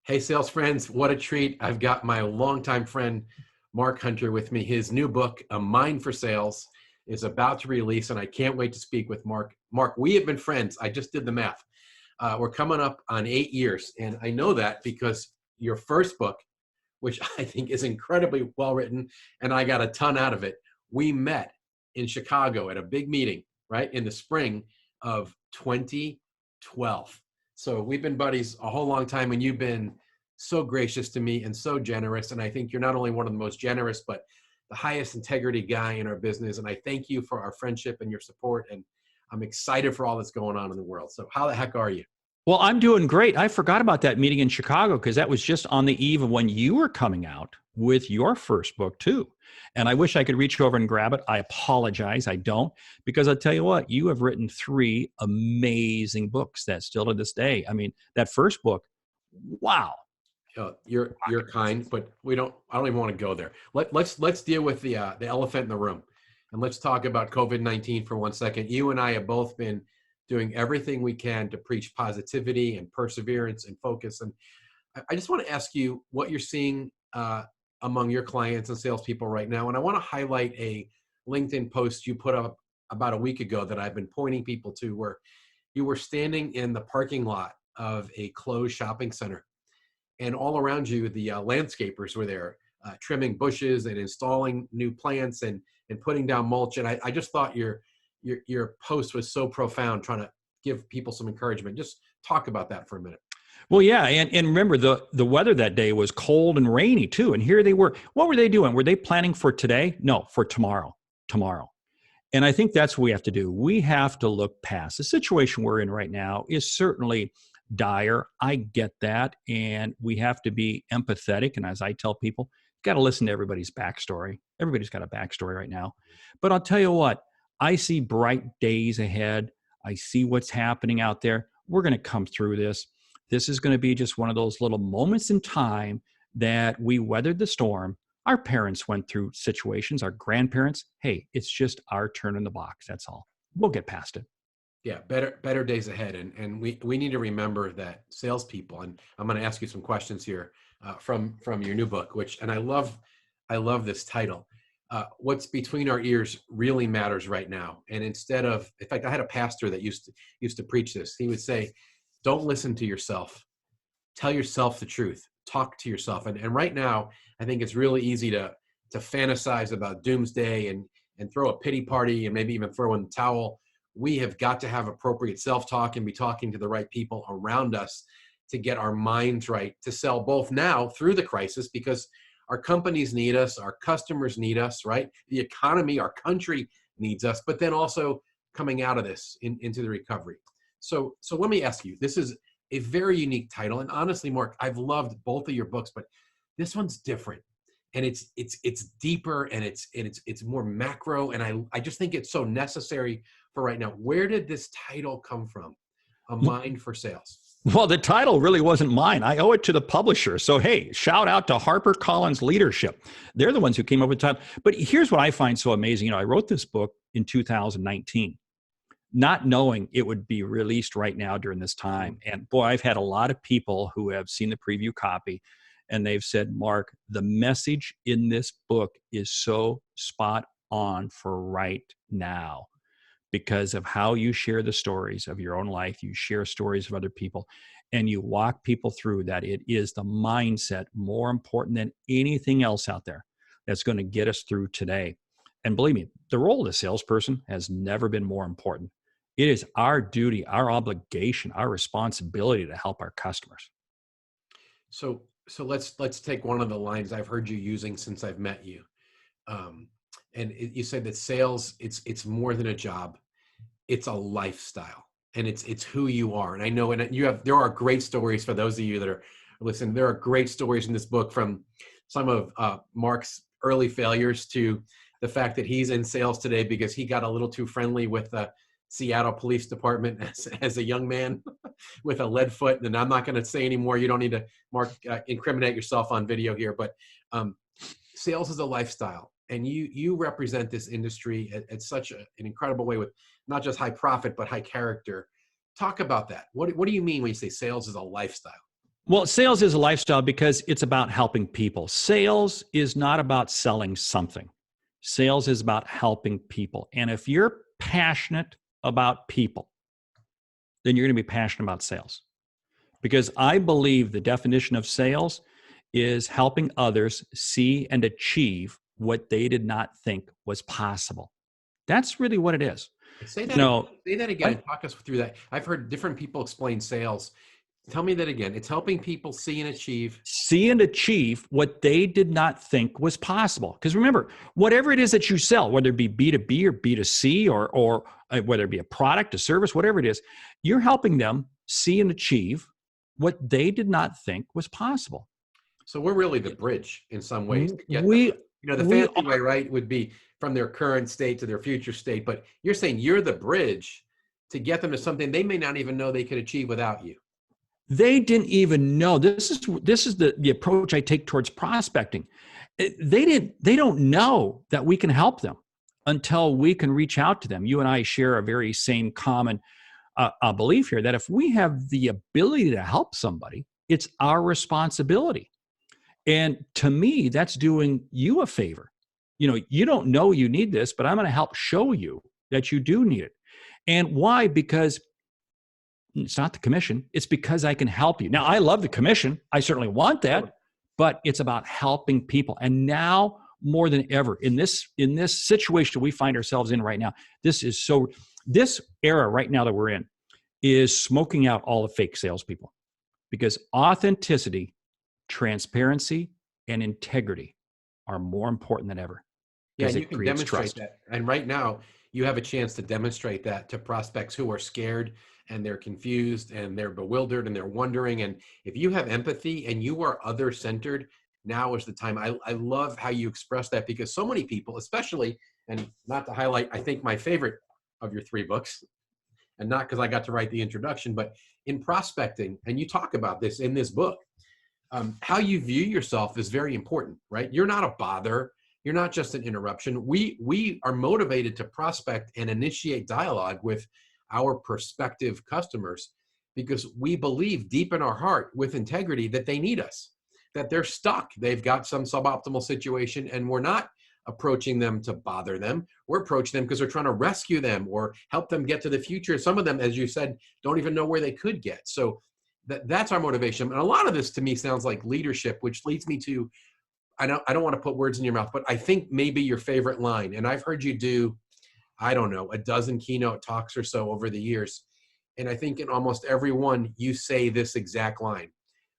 Hey, sales friends, what a treat. I've got my longtime friend, Mark Hunter, with me. His new book, A Mind for Sales, is about to release, and I can't wait to speak with Mark. Mark, we have been friends. I just did the math. We're coming up on 8 years, and I know that because your first book, which I think is incredibly well written, and I got a ton out of it, we met in Chicago at a big meeting, right, in the spring of 2012. So we've been buddies a whole long time, and you've been so gracious to me and so generous. And I think you're not only one of the most generous, but the highest integrity guy in our business. And I thank you for our friendship and your support. And I'm excited for all that's going on in the world. So how the heck are you? Well, I'm doing great. I forgot about that meeting in Chicago because that was just on the eve of when you were coming out with your first book, too. And I wish I could reach over and grab it. I apologize. I don't, because I'll tell you what, you have written 3 amazing books that still to this day. I mean, that first book, wow. You're kind, but I don't even want to go there. Let's deal with the elephant in the room, and let's talk about COVID-19 for 1 second. You and I have both been doing everything we can to preach positivity and perseverance and focus. And I just want to ask you what you're seeing among your clients and salespeople right now. And I want to highlight a LinkedIn post you put up about a week ago that I've been pointing people to, where you were standing in the parking lot of a closed shopping center. And all around you, the landscapers were there trimming bushes and installing new plants and putting down mulch. And I just thought your post was so profound, trying to give people some encouragement. Just talk about that for a minute. Well, yeah, and remember the weather that day was cold and rainy too. And here they were. What were they doing? Were they planning for today? No, for tomorrow. Tomorrow. And I think that's what we have to do. We have to look past the situation we're in right now is certainly dire. I get that. And we have to be empathetic. And as I tell people, you got to listen to everybody's backstory. Everybody's got a backstory right now. But I'll tell you what, I see bright days ahead. I see what's happening out there. We're going to come through this. This is going to be just one of those little moments in time that we weathered the storm. Our parents went through situations, our grandparents. Hey, it's just our turn in the box. That's all. We'll get past it. Yeah, better days ahead. And we need to remember that salespeople, and I'm going to ask you some questions here from your new book, and I love this title. What's between our ears really matters right now. And in fact, I had a pastor that used to preach this. He would say, don't listen to yourself. Tell yourself the truth. Talk to yourself. And right now, I think it's really easy to fantasize about doomsday and throw a pity party and maybe even throw in the towel. We have got to have appropriate self-talk and be talking to the right people around us to get our minds right, to sell both now through the crisis, because our companies need us, our customers need us, right? The economy, our country needs us, but then also coming out of this into the recovery. So let me ask you, this is a very unique title. And honestly, Mark, I've loved both of your books, but this one's different. And it's deeper and it's more macro. And I just think it's so necessary for right now. Where did this title come from? A Mind for Sales. Well, the title really wasn't mine. I owe it to the publisher. So, hey, shout out to HarperCollins Leadership. They're the ones who came up with the title. But here's what I find so amazing. I wrote this book in 2019, not knowing it would be released right now during this time. And boy, I've had a lot of people who have seen the preview copy and they've said, Mark, the message in this book is so spot on for right now, because of how you share the stories of your own life. You share stories of other people and you walk people through that. It is the mindset more important than anything else out there that's going to get us through today. And believe me, the role of the salesperson has never been more important. It is our duty, our obligation, our responsibility to help our customers. So let's take one of the lines I've heard you using since I've met you. You said that sales, it's more than a job. It's a lifestyle, and it's who you are. And I know, there are great stories for those of you that are listening. There are great stories in this book, from some of Mark's early failures to the fact that he's in sales today because he got a little too friendly with the Seattle Police Department as a young man with a lead foot. And I'm not going to say anymore. You don't need to, Mark, incriminate yourself on video here. But sales is a lifestyle. And you represent this industry at such an incredible way, with not just high profit, but high character. Talk about that. What do you mean when you say sales is a lifestyle? Well, sales is a lifestyle because it's about helping people. Sales is not about selling something. Sales is about helping people. And if you're passionate about people, then you're going to be passionate about sales. Because I believe the definition of sales is helping others see and achieve what they did not think was possible. That's really what it is. Say You that again. know, Say that again I, and talk us through that. I've heard different people explain sales. Tell me that again. It's helping people see and achieve. see and achieve what they did not think was possible. Because remember, whatever it is that you sell, whether it be B2B or B2C or whether it be a product, a service, whatever it is, you're helping them see and achieve what they did not think was possible. So we're really the bridge in some ways to get them. We The we fancy way, right, would be from their current state to their future state. But you're saying you're the bridge to get them to something they may not even know they could achieve without you. They didn't even know. This is the approach I take towards prospecting. They don't know that we can help them until we can reach out to them. You and I share a very same common belief here that if we have the ability to help somebody, it's our responsibility. And to me, that's doing you a favor. You don't know you need this, but I'm going to help show you that you do need it. And why? Because it's not the commission. It's because I can help you. Now, I love the commission. I certainly want that, but it's about helping people. And now more than ever in this situation we find ourselves in right now, this era right now that we're in is smoking out all the fake salespeople because authenticity, transparency, and integrity are more important than ever. Yeah, Because and you it can creates demonstrate trust. that. And right now, you have a chance to demonstrate that to prospects who are scared and they're confused and they're bewildered and they're wondering. And if you have empathy and you are other centered, now is the time. I love how you express that because so many people, especially, and not to highlight, I think my favorite of your three books, and not because I got to write the introduction, but in prospecting, and you talk about this in this book, how you view yourself is very important, right? You're not a bother. You're not just an interruption. We are motivated to prospect and initiate dialogue with our prospective customers because we believe deep in our heart with integrity that they need us, that they're stuck. They've got some suboptimal situation and we're not approaching them to bother them. We're approaching them because we're trying to rescue them or help them get to the future. Some of them, as you said, don't even know where they could get. So that's our motivation. And a lot of this to me sounds like leadership, which leads me to, I don't want to put words in your mouth, but I think maybe your favorite line, and I've heard you do, I don't know, a dozen keynote talks or so over the years. And I think in almost every one, you say this exact line,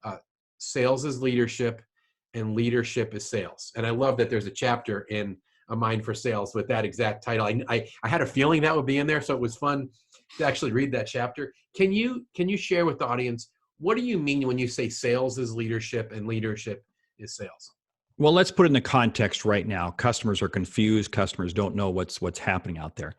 uh, sales is leadership and leadership is sales. And I love that there's a chapter in A Mind for Sales with that exact title. I had a feeling that would be in there. So it was fun to actually read that chapter. Can you share with the audience, what do you mean when you say sales is leadership and leadership is sales? Well, let's put it in the context right now. Customers are confused. Customers don't know what's happening out there.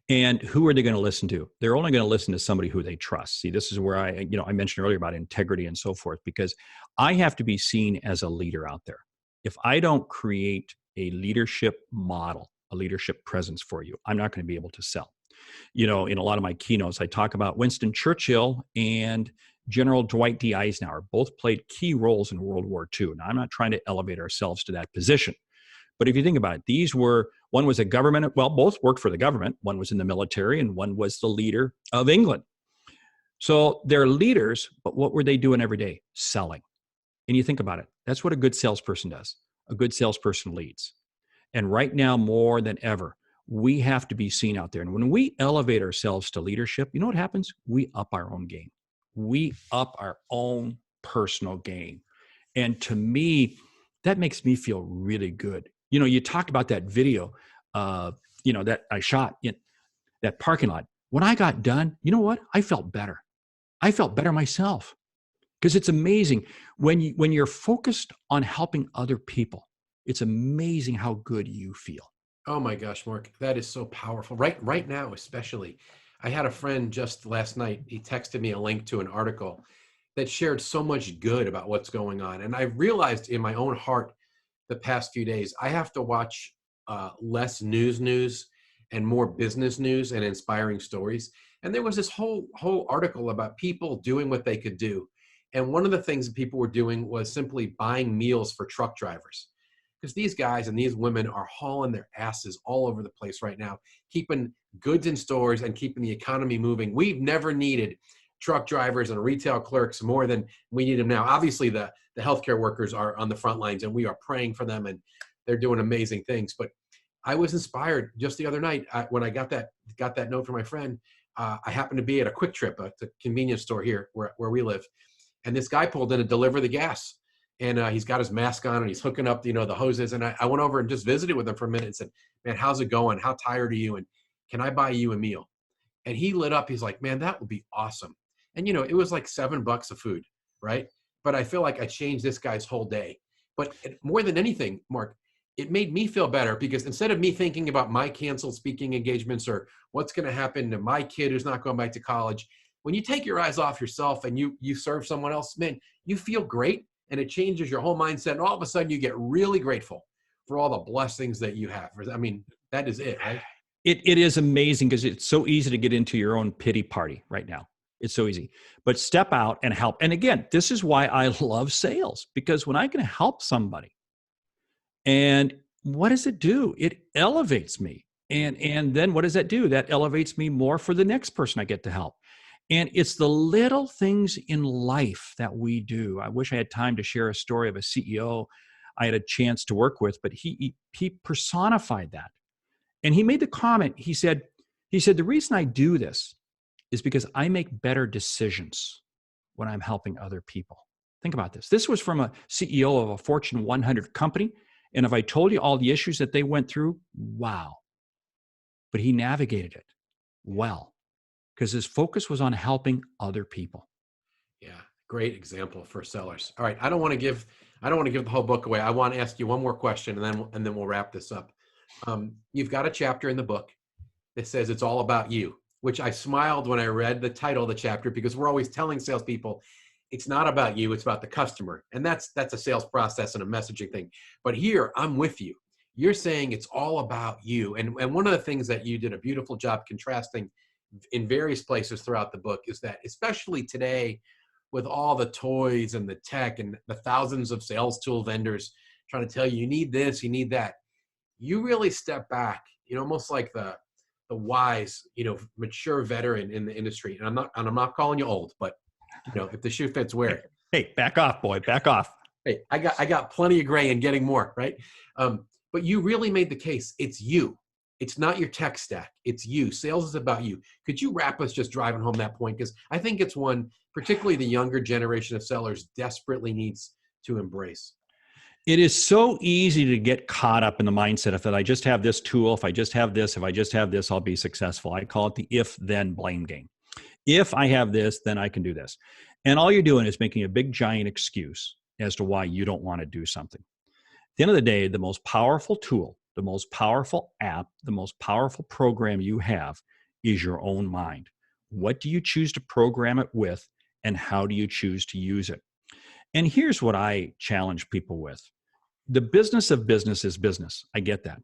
And who are they going to listen to? They're only going to listen to somebody who they trust. See, this is where I mentioned earlier about integrity and so forth, because I have to be seen as a leader out there. If I don't create a leadership model, a leadership presence for you, I'm not going to be able to sell. In a lot of my keynotes, I talk about Winston Churchill and General Dwight D. Eisenhower both played key roles in World War II. Now, I'm not trying to elevate ourselves to that position. But if you think about it, one was a government, well, both worked for the government. One was in the military and one was the leader of England. So they're leaders, but what were they doing every day? Selling. And you think about it, that's what a good salesperson does. A good salesperson leads. And right now, more than ever, we have to be seen out there. And when we elevate ourselves to leadership, you know what happens? We up our own game. We up our own personal game. And to me, that makes me feel really good. You talked about that video, that I shot in that parking lot. When I got done, you know what? I felt better. I felt better myself because it's amazing when you're focused on helping other people. It's amazing how good you feel. Oh my gosh, Mark, that is so powerful. Right now, especially. I had a friend just last night. He texted me a link to an article that shared so much good about what's going on. And I realized in my own heart the past few days, I have to watch less news and more business news and inspiring stories. And there was this whole article about people doing what they could do. And one of the things that people were doing was simply buying meals for truck drivers. Because these guys and these women are hauling their asses all over the place right now, keeping goods in stores and keeping the economy moving. We've never needed truck drivers and retail clerks more than we need them now. Obviously, the healthcare workers are on the front lines, and we are praying for them, and they're doing amazing things. But I was inspired just the other night when I got that note from my friend. I happened to be at a Quick Trip, a convenience store here where we live, and this guy pulled in to deliver the gas. And he's got his mask on and he's hooking up, the hoses. And I went over and just visited with him for a minute and said, man, how's it going? How tired are you? And can I buy you a meal? And he lit up. He's like, man, that would be awesome. And, it was like $7 of food, right? But I feel like I changed this guy's whole day. But more than anything, Mark, it made me feel better because instead of me thinking about my canceled speaking engagements or what's going to happen to my kid who's not going back to college, when you take your eyes off yourself and you serve someone else, man, you feel great. And it changes your whole mindset. And all of a sudden you get really grateful for all the blessings that you have. I mean, that is it, right? It is amazing because it's so easy to get into your own pity party right now. It's so easy. But step out and help. And again, this is why I love sales, because when I can help somebody, and what does it do? It elevates me. And then what does that do? That elevates me more for the next person I get to help. And it's the little things in life that we do. I wish I had time to share a story of a CEO I had a chance to work with, but he personified that. And he made the comment, he said, the reason I do this is because I make better decisions when I'm helping other people. Think about this. This was from a CEO of a Fortune 100 company. And if I told you all the issues that they went through, wow. But he navigated it well, because his focus was on helping other people. Yeah, great example for sellers. All right, I don't want to give the whole book away. I want to ask you one more question, and then we'll wrap this up. You've got a chapter in the book that says it's all about you, which I smiled when I read the title of the chapter because we're always telling salespeople it's not about you, it's about the customer, and that's a sales process and a messaging thing. But here, I'm with you. You're saying it's all about you, and one of the things that you did a beautiful job contrasting in various places throughout the book is that, especially today, with all the toys and the tech and the thousands of sales tool vendors trying to tell you, you need this, you need that, you really step back, almost like the wise, mature veteran in the industry. And I'm not calling you old, but if the shoe fits, wear it. Hey, back off, boy, back off. Hey, I got plenty of gray and getting more, right? But you really made the case. It's you. It's not your tech stack. It's you. Sales is about you. Could you wrap us just driving home that point? Because I think it's one, particularly the younger generation of sellers, desperately needs to embrace. It is so easy to get caught up in the mindset of that I just have this tool. If I just have this, I'll be successful. I call it the if-then blame game. If I have this, then I can do this. And all you're doing is making a big giant excuse as to why you don't want to do something. At the end of the day, the most powerful tool, the most powerful app, the most powerful program you have is your own mind. What do you choose to program it with, and how do you choose to use it? And here's what I challenge people with. The business of business is business. I get that.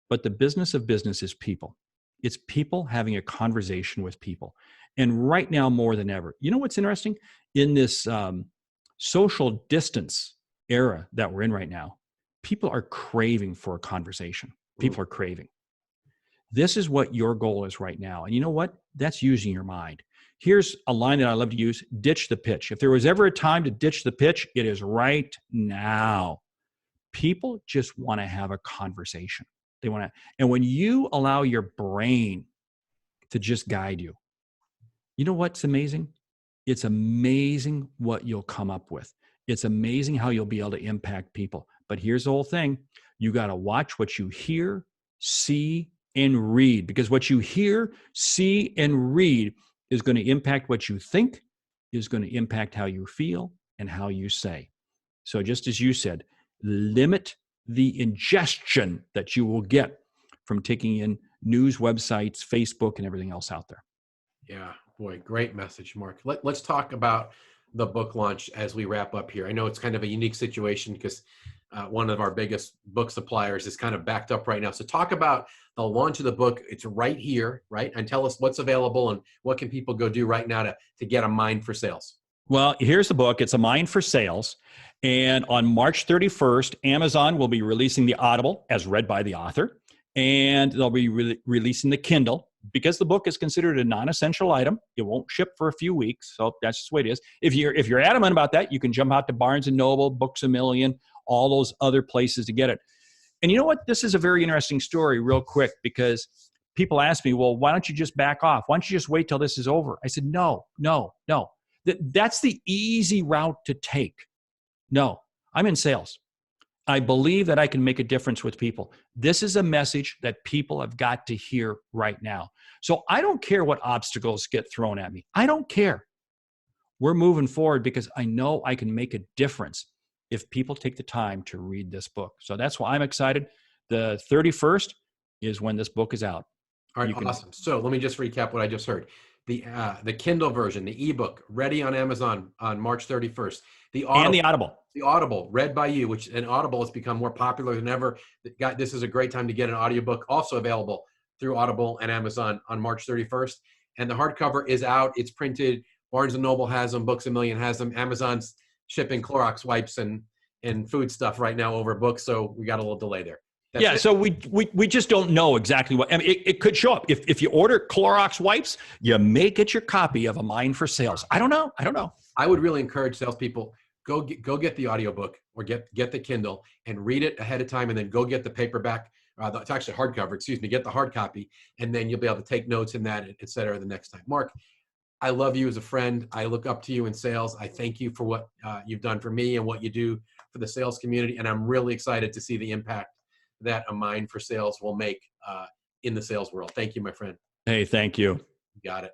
But the business of business is people. It's people having a conversation with people. And right now, more than ever, you know what's interesting? In this social distance era that we're in right now, people are craving for a conversation. People are craving. This is what your goal is right now. And you know what? That's using your mind. Here's a line that I love to use: ditch the pitch. If there was ever a time to ditch the pitch, it is right now. People just want to have a conversation. They want to, and when you allow your brain to just guide you, you know what's amazing? It's amazing what you'll come up with. It's amazing how you'll be able to impact people. But here's the whole thing. You got to watch what you hear, see, and read, because what you hear, see, and read is going to impact what you think, is going to impact how you feel and how you say. So just as you said, limit the ingestion that you will get from taking in news websites, Facebook, and everything else out there. Yeah, boy, great message, Mark. Let's talk about the book launch as we wrap up here. I know it's kind of a unique situation because one of our biggest book suppliers is kind of backed up right now. So talk about the launch of the book. It's right here, right? And tell us what's available and what can people go do right now to get a mind for sales. Well, here's the book. It's A Mind for Sales. And on March 31st, Amazon will be releasing the Audible as read by the author. And they'll be releasing the Kindle. Because the book is considered a non-essential item, it won't ship for a few weeks. So that's just the way it is. If you're adamant about that, you can jump out to Barnes & Noble, Books A Million, all those other places to get it. And you know what? This is a very interesting story real quick, because people ask me, well, why don't you just back off? Why don't you just wait till this is over? I said, no. That's the easy route to take. No, I'm in sales. I believe that I can make a difference with people. This is a message that people have got to hear right now. So I don't care what obstacles get thrown at me. I don't care. We're moving forward because I know I can make a difference if people take the time to read this book. So that's why I'm excited. The 31st is when this book is out. All right, awesome. So let me just recap what I just heard. The Kindle version, the ebook, ready on Amazon on March 31st. The Audible, read by you, which an Audible has become more popular than ever. This is a great time to get an audiobook, also available through Audible and Amazon on March 31st. And the hardcover is out. It's printed. Barnes & Noble has them. Books A Million has them. Amazon's shipping Clorox wipes and food stuff right now over books. So we got a little delay there. That's so we just don't know exactly what. I mean, it could show up. If you order Clorox wipes, you may get your copy of A Mind for Sales. I don't know. I would really encourage salespeople, go get the audiobook or get the Kindle and read it ahead of time, and then go get the paperback. It's actually hardcover. Excuse me. Get the hard copy, and then you'll be able to take notes in that, et cetera, the next time. Mark, I love you as a friend. I look up to you in sales. I thank you for what you've done for me and what you do for the sales community, and I'm really excited to see the impact that A Mind for Sales will make in the sales world. Thank you, my friend. Hey, thank you. Got it.